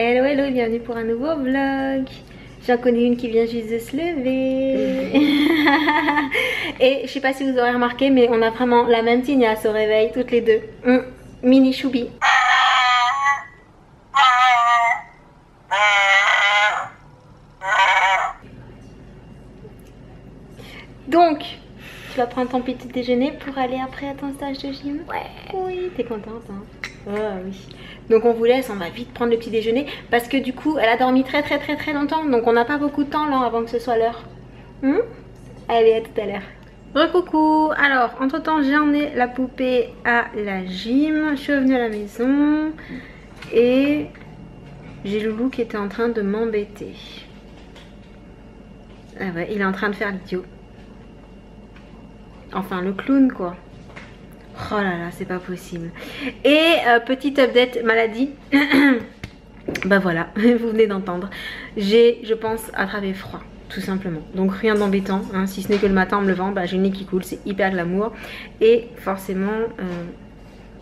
Hello hello, bienvenue pour un nouveau vlog. J'en connais une qui vient juste de se lever. Et je sais pas si vous aurez remarqué, mais on a vraiment la même tignasse au réveil, toutes les deux. Mini choubi. Donc, tu vas prendre ton petit déjeuner pour aller après à ton stage de gym? Ouais. Oui, t'es contente hein? Ah oui. Donc on vous laisse, on va vite prendre le petit déjeuner parce que du coup elle a dormi très longtemps, donc on n'a pas beaucoup de temps là avant que ce soit l'heure. Allez, à tout à l'heure. Recoucou. Alors entre temps j'ai emmené la poupée à la gym, je suis revenue à la maison et j'ai Loulou qui était en train de m'embêter. Ah ouais, il est en train de faire l'idiot. Enfin le clown quoi. Oh là là, c'est pas possible. Et petite update maladie. Bah voilà, vous venez d'entendre. J'ai, je pense, attrapé froid, tout simplement. Donc rien d'embêtant, hein, si ce n'est que le matin en me levant, bah, j'ai le nez qui coule, c'est hyper glamour. Et forcément,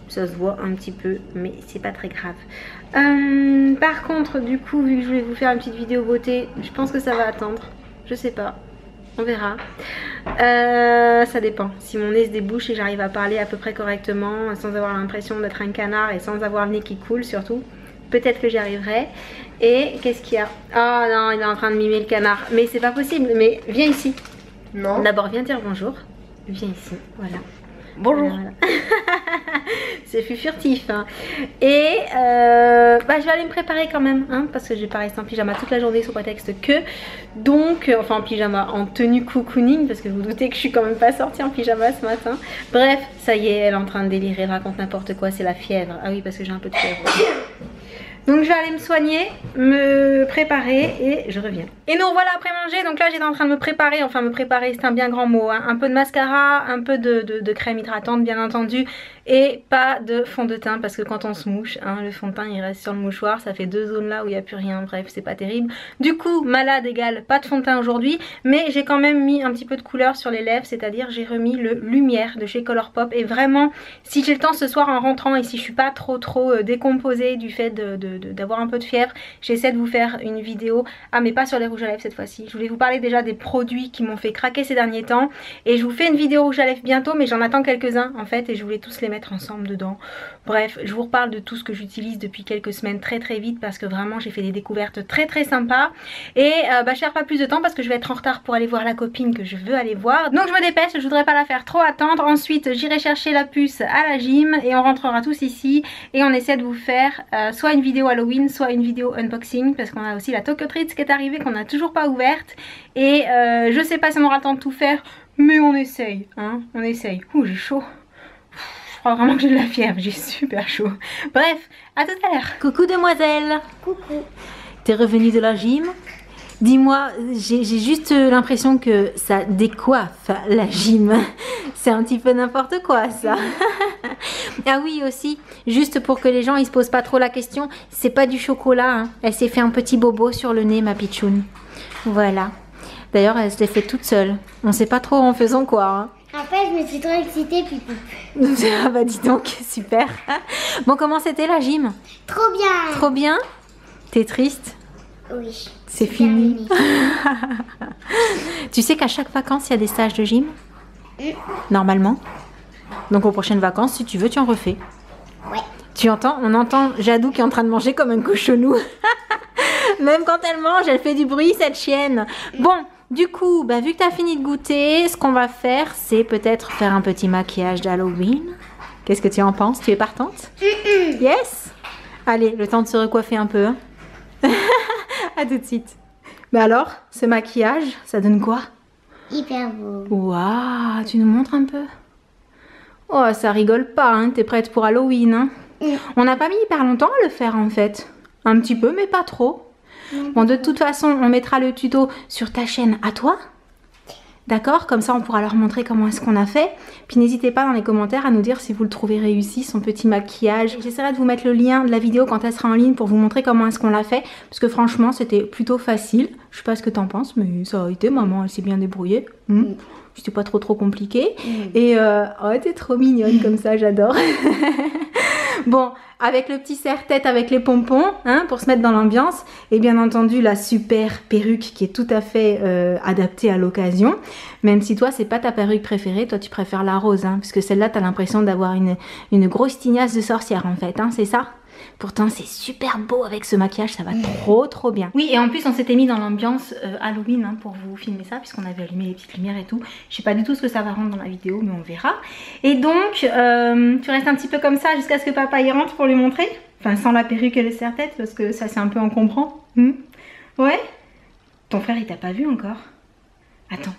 ça se voit un petit peu, mais c'est pas très grave. Par contre, du coup, vu que je voulais vous faire une petite vidéo beauté, je pense que ça va attendre. Je sais pas. On verra. Ça dépend. Si mon nez se débouche et j'arrive à parler à peu près correctement, sans avoir l'impression d'être un canard et sans avoir le nez qui coule surtout, peut-être que j'y arriverai. Et qu'est-ce qu'il y a? Oh non, il est en train de mimer le canard. Mais c'est pas possible. Mais viens ici. Non. D'abord, viens dire bonjour. Viens ici. Voilà. Bonjour. Voilà. C'est furtif hein. Et bah, je vais aller me préparer quand même hein, parce que je vais pas rester en pyjama toute la journée sous prétexte que. Donc enfin en pyjama, en tenue cocooning, parce que vous doutez que je suis quand même pas sortie en pyjama ce matin. Bref, ça y est, elle est en train de délirer, elle raconte n'importe quoi, c'est la fièvre. Ah oui, parce que j'ai un peu de fièvre. Donc je vais aller me soigner, me préparer et je reviens. Et nous voilà après manger, donc là j'étais en train de me préparer, enfin me préparer c'est un bien grand mot, hein. Un peu de mascara, un peu de crème hydratante bien entendu et pas de fond de teint parce que quand on se mouche, hein, le fond de teint il reste sur le mouchoir, ça fait 2 zones là où il n'y a plus rien, bref c'est pas terrible. Du coup malade égale pas de fond de teint aujourd'hui, mais j'ai quand même mis un petit peu de couleur sur les lèvres, c'est-à-dire j'ai remis le Lumière de chez Colourpop et vraiment si j'ai le temps ce soir en rentrant et si je suis pas trop décomposée du fait d'avoir un peu de fièvre, j'essaie de vous faire une vidéo, ah mais pas sur les rouges à lèvres cette fois-ci, je voulais vous parler déjà des produits qui m'ont fait craquer ces derniers temps et je vous fais une vidéo rouge à lèvres bientôt mais j'en attends quelques-uns en fait et je voulais tous les mettre ensemble dedans. Bref, je vous reparle de tout ce que j'utilise depuis quelques semaines très vite parce que vraiment j'ai fait des découvertes très sympas et bah je perds pas plus de temps parce que je vais être en retard pour aller voir la copine que je veux aller voir, donc je me dépêche, je voudrais pas la faire trop attendre. Ensuite j'irai chercher la puce à la gym et on rentrera tous ici et on essaie de vous faire soit une vidéo Halloween, soit une vidéo unboxing parce qu'on a aussi la Tokyo Treats qui est arrivée qu'on n'a toujours pas ouverte et je sais pas si on aura le temps de tout faire mais on essaye hein, on essaye. Ouh j'ai chaud, je crois vraiment que j'ai de la fièvre, j'ai super chaud. Bref, à tout à l'heure. Coucou demoiselle. Coucou. T'es revenue de la gym? Dis-moi, j'ai juste l'impression que ça décoiffe la gym. C'est un petit peu n'importe quoi ça. Ah oui aussi, juste pour que les gens ils se posent pas trop la question, c'est pas du chocolat hein. Elle s'est fait un petit bobo sur le nez ma pitchoune. Voilà. D'ailleurs elle se l'est fait toute seule. On sait pas trop en faisant quoi hein. Après je me suis trop excitée puis Ah bah dis donc, super. Bon comment c'était la gym? Trop bien. Trop bien? T'es triste? Oui. C'est fini. Tu sais qu'à chaque vacances il y a des stages de gym? Normalement. Donc aux prochaines vacances si tu veux tu en refais. Ouais. Tu entends? On entend Jadou qui est en train de manger comme un cochonou. Même quand elle mange elle fait du bruit cette chienne. Bon du coup bah, vu que tu as fini de goûter, ce qu'on va faire c'est peut-être faire un petit maquillage d'Halloween. Qu'est-ce que tu en penses? Tu es partante? Yes. Allez le temps de se recoiffer un peu hein. À tout de suite. Mais alors, ce maquillage, ça donne quoi? Hyper beau. Waouh, tu nous montres un peu? Oh, ça rigole pas, hein. T'es prête pour Halloween, hein? On n'a pas mis hyper longtemps à le faire en fait. Un petit peu, mais pas trop. Bon, de toute façon, on mettra le tuto sur ta chaîne à toi. D'accord? Comme ça, on pourra leur montrer comment est-ce qu'on a fait. Puis n'hésitez pas dans les commentaires à nous dire si vous le trouvez réussi, son petit maquillage. J'essaierai de vous mettre le lien de la vidéo quand elle sera en ligne pour vous montrer comment est-ce qu'on l'a fait. Parce que franchement, c'était plutôt facile. Je sais pas ce que t'en penses, mais ça a été. Maman, elle s'est bien débrouillée. C'était pas trop compliqué. Et oh, t'es trop mignonne comme ça, j'adore. Bon, avec le petit serre-tête avec les pompons, hein, pour se mettre dans l'ambiance. Et bien entendu, la super perruque qui est tout à fait adaptée à l'occasion. Même si toi, c'est pas ta perruque préférée. Toi, tu préfères la rose, hein, parce que celle-là, tu as l'impression d'avoir une grosse tignasse de sorcière, en fait. Hein, c'est ça? Pourtant, c'est super beau avec ce maquillage, ça va trop bien. Oui, et en plus, on s'était mis dans l'ambiance Halloween, hein, pour vous filmer ça, puisqu'on avait allumé les petites lumières et tout. Je sais pas du tout ce que ça va rendre dans la vidéo, mais on verra. Et donc, tu restes un petit peu comme ça jusqu'à ce que papa y rentre pour lui montrer. Enfin, sans la perruque et le serre-tête, parce que ça, c'est un peu encombrant. Ouais? Ton frère, il t'a pas vu encore? Attends.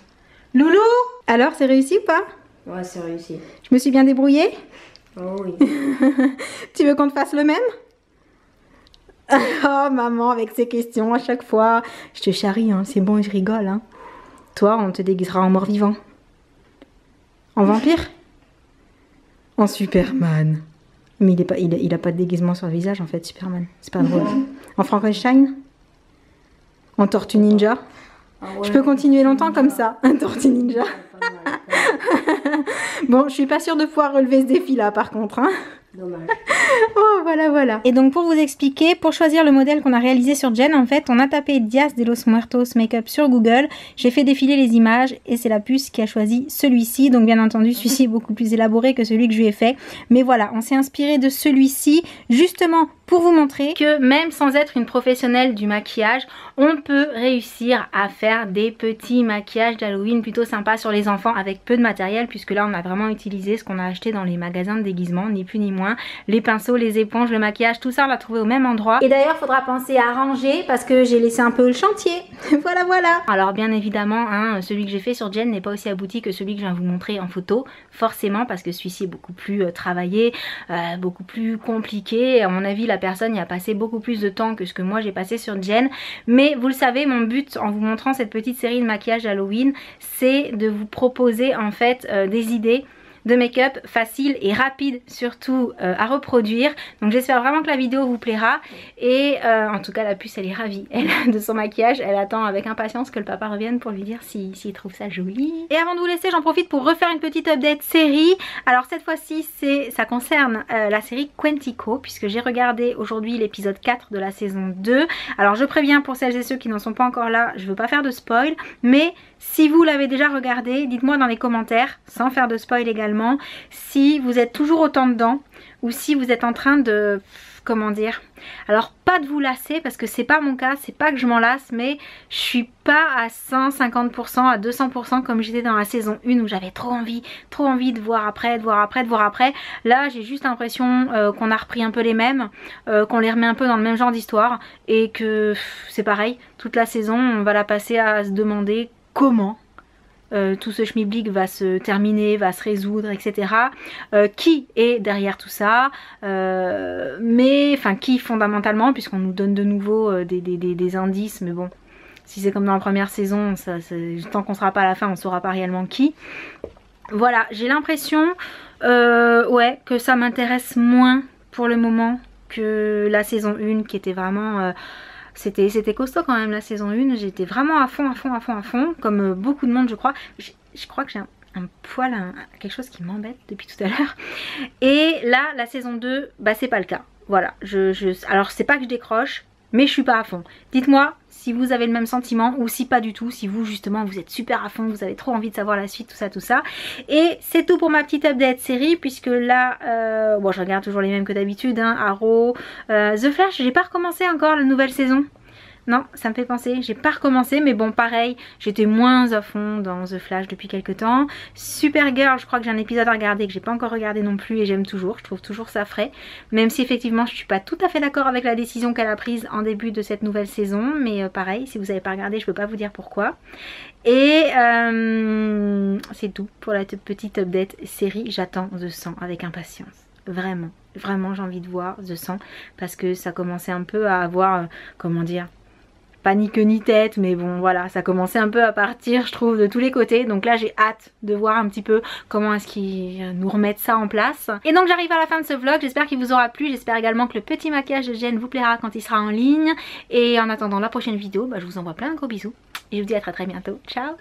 Loulou! Alors, c'est réussi ou pas? Ouais, c'est réussi. Je me suis bien débrouillée? Oh oui. Tu veux qu'on te fasse le même? Oh maman, avec ces questions à chaque fois. Je te charrie, hein, c'est bon, je rigole. Hein. Toi, on te déguisera en mort-vivant. En vampire? En Superman. Mais il a pas de déguisement sur le visage en fait, Superman. C'est pas drôle. En Frankenstein? En Tortue Ninja? Ah ouais, je peux continuer longtemps comme ça. Un Tortue Ninja. Bon, je suis pas sûre de pouvoir relever ce défi là par contre. Hein. Dommage. Oh voilà. Et donc pour vous expliquer, pour choisir le modèle qu'on a réalisé sur Jen, en fait on a tapé Dias de los Muertos Makeup sur Google, j'ai fait défiler les images et c'est la puce qui a choisi celui-ci. Donc bien entendu celui-ci est beaucoup plus élaboré que celui que je lui ai fait, mais voilà, on s'est inspiré de celui-ci justement pour vous montrer que même sans être une professionnelle du maquillage, on peut réussir à faire des petits maquillages d'Halloween plutôt sympas sur les enfants avec peu de matériel, puisque là on a vraiment utilisé ce qu'on a acheté dans les magasins de déguisement, ni plus ni moins. Les pinceaux, les éponges, le maquillage, tout ça on l'a trouvé au même endroit. Et d'ailleurs il faudra penser à ranger parce que j'ai laissé un peu le chantier. voilà. Alors bien évidemment, hein, celui que j'ai fait sur Jen n'est pas aussi abouti que celui que je viens vous montrer en photo, forcément, parce que celui-ci est beaucoup plus travaillé, beaucoup plus compliqué. À mon avis la personne y a passé beaucoup plus de temps que ce que moi j'ai passé sur Jen. Mais vous le savez, mon but en vous montrant cette petite série de maquillage Halloween, c'est de vous proposer en fait des idées de make-up facile et rapide surtout à reproduire. Donc j'espère vraiment que la vidéo vous plaira. Et en tout cas la puce elle est ravie de son maquillage. Elle attend avec impatience que le papa revienne pour lui dire s'il trouve ça joli. Et avant de vous laisser, j'en profite pour refaire une petite update série. Alors cette fois-ci ça concerne la série Quantico, puisque j'ai regardé aujourd'hui l'épisode 4 de la saison 2. Alors je préviens pour celles et ceux qui n'en sont pas encore là, je veux pas faire de spoil, mais si vous l'avez déjà regardé, dites-moi dans les commentaires, sans faire de spoil également, si vous êtes toujours autant dedans ou si vous êtes en train de... comment dire, alors pas de vous lasser parce que c'est pas mon cas, c'est pas que je m'en lasse, mais je suis pas à 150%, à 200% comme j'étais dans la saison 1 où j'avais trop envie de voir après, de voir après. Là j'ai juste l'impression qu'on a repris un peu les mêmes, qu'on les remet un peu dans le même genre d'histoire et que c'est pareil, toute la saison on va la passer à se demander comment tout ce schmilblick va se terminer, va se résoudre, etc. Qui est derrière tout ça, mais enfin qui fondamentalement, puisqu'on nous donne de nouveau des indices, mais bon, si c'est comme dans la première saison, tant qu'on sera pas à la fin, on saura pas réellement qui. Voilà, j'ai l'impression ouais, que ça m'intéresse moins pour le moment que la saison 1 qui était vraiment... C'était costaud quand même la saison 1, j'étais vraiment à fond, comme beaucoup de monde je crois. Je crois que j'ai un poil, quelque chose qui m'embête depuis tout à l'heure. Et là, la saison 2, bah c'est pas le cas. Voilà, alors c'est pas que je décroche, mais je suis pas à fond. Dites-moi si vous avez le même sentiment ou si pas du tout, si vous justement vous êtes super à fond, vous avez trop envie de savoir la suite, tout ça. Et c'est tout pour ma petite update série, puisque là, bon je regarde toujours les mêmes que d'habitude, hein, Arrow, The Flash, j'ai pas recommencé encore la nouvelle saison. Non, ça me fait penser, j'ai pas recommencé, mais bon pareil, j'étais moins à fond dans The Flash depuis quelques temps. Supergirl, je crois que j'ai un épisode à regarder que j'ai pas encore regardé non plus et j'aime toujours, je trouve toujours ça frais. Même si effectivement je suis pas tout à fait d'accord avec la décision qu'elle a prise en début de cette nouvelle saison, mais pareil, si vous avez pas regardé, je peux pas vous dire pourquoi. Et c'est tout pour la petite update série, j'attends The 100 avec impatience. Vraiment j'ai envie de voir The 100 parce que ça commençait un peu à avoir, comment dire, pas ni queue ni tête, mais bon voilà, ça commençait un peu à partir je trouve de tous les côtés. Donc là j'ai hâte de voir un petit peu comment est-ce qu'ils nous remettent ça en place. Et donc j'arrive à la fin de ce vlog, j'espère qu'il vous aura plu, j'espère également que le petit maquillage de Jen vous plaira quand il sera en ligne. Et en attendant la prochaine vidéo, bah, je vous envoie plein de gros bisous et je vous dis à très bientôt, ciao.